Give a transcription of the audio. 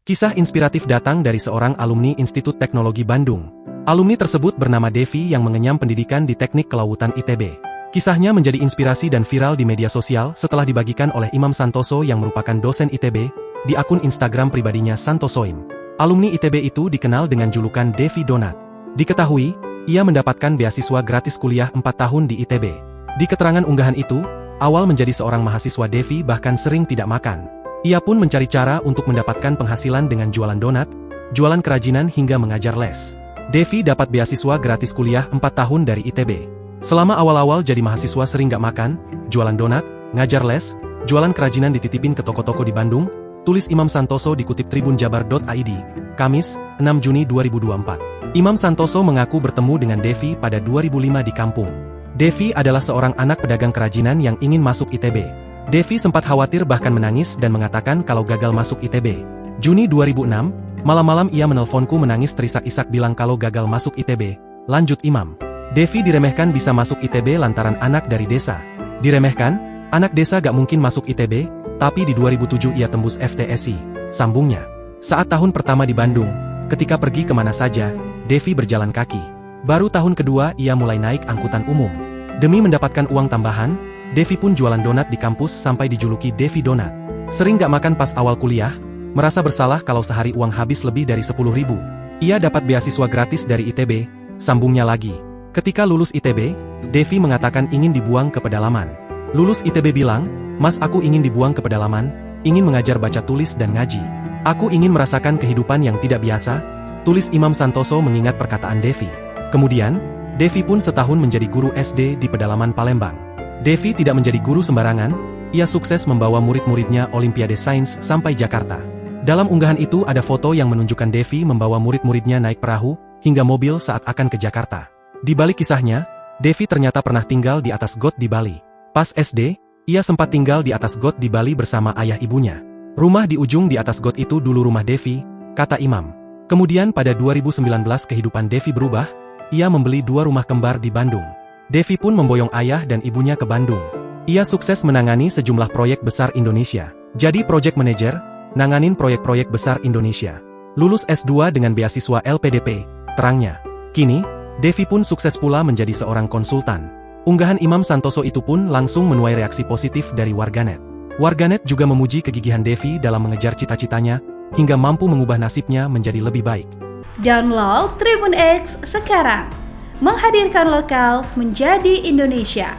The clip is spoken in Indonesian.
Kisah inspiratif datang dari seorang alumni Institut Teknologi Bandung. Alumni tersebut bernama Devi yang mengenyam pendidikan di Teknik Kelautan ITB. Kisahnya menjadi inspirasi dan viral di media sosial setelah dibagikan oleh Imam Santoso yang merupakan dosen ITB, di akun Instagram pribadinya Santosoim. Alumni ITB itu dikenal dengan julukan Devi Donat. Diketahui, ia mendapatkan beasiswa gratis kuliah 4 tahun di ITB. Di keterangan unggahan itu, awal menjadi seorang mahasiswa Devi bahkan sering tidak makan. Ia pun mencari cara untuk mendapatkan penghasilan dengan jualan donat, jualan kerajinan hingga mengajar les. Devi dapat beasiswa gratis kuliah 4 tahun dari ITB. Selama awal-awal jadi mahasiswa sering gak makan, jualan donat, ngajar les, jualan kerajinan dititipin ke toko-toko di Bandung, tulis Imam Santoso dikutip tribunjabar.id, Kamis, 6 Juni 2024. Imam Santoso mengaku bertemu dengan Devi pada 2005 di kampung. Devi adalah seorang anak pedagang kerajinan yang ingin masuk ITB. Devi sempat khawatir bahkan menangis dan mengatakan kalau gagal masuk ITB. Juni 2006, malam-malam ia menelponku menangis terisak-isak bilang kalau gagal masuk ITB. Lanjut Imam. Devi diremehkan bisa masuk ITB lantaran anak dari desa. Diremehkan? Anak desa gak mungkin masuk ITB, tapi di 2007 ia tembus FTSI. Sambungnya. Saat tahun pertama di Bandung, ketika pergi kemana saja, Devi berjalan kaki. Baru tahun kedua ia mulai naik angkutan umum. Demi mendapatkan uang tambahan, Devi pun jualan donat di kampus sampai dijuluki Devi Donat. Sering gak makan pas awal kuliah, merasa bersalah kalau sehari uang habis lebih dari 10.000. Ia dapat beasiswa gratis dari ITB, sambungnya lagi. Ketika lulus ITB, Devi mengatakan ingin dibuang ke pedalaman. Lulus ITB bilang, "Mas, aku ingin dibuang ke pedalaman, ingin mengajar baca tulis dan ngaji. Aku ingin merasakan kehidupan yang tidak biasa," tulis Imam Santoso mengingat perkataan Devi. Kemudian, Devi pun setahun menjadi guru SD di pedalaman Palembang. Devi tidak menjadi guru sembarangan, ia sukses membawa murid-muridnya Olimpiade Sains sampai Jakarta. Dalam unggahan itu ada foto yang menunjukkan Devi membawa murid-muridnya naik perahu, hingga mobil saat akan ke Jakarta. Di balik kisahnya, Devi ternyata pernah tinggal di atas got di Bali. Pas SD, ia sempat tinggal di atas got di Bali bersama ayah ibunya. Rumah di ujung di atas got itu dulu rumah Devi, kata Imam. Kemudian pada 2019 kehidupan Devi berubah, ia membeli 2 rumah kembar di Bandung. Devi pun memboyong ayah dan ibunya ke Bandung. Ia sukses menangani sejumlah proyek besar Indonesia. Jadi project manager, nanganin proyek-proyek besar Indonesia. Lulus S2 dengan beasiswa LPDP, terangnya. Kini, Devi pun sukses pula menjadi seorang konsultan. Unggahan Imam Santoso itu pun langsung menuai reaksi positif dari warganet. Warganet juga memuji kegigihan Devi dalam mengejar cita-citanya, hingga mampu mengubah nasibnya menjadi lebih baik. Download Tribun X sekarang. Menghadirkan lokal menjadi Indonesia.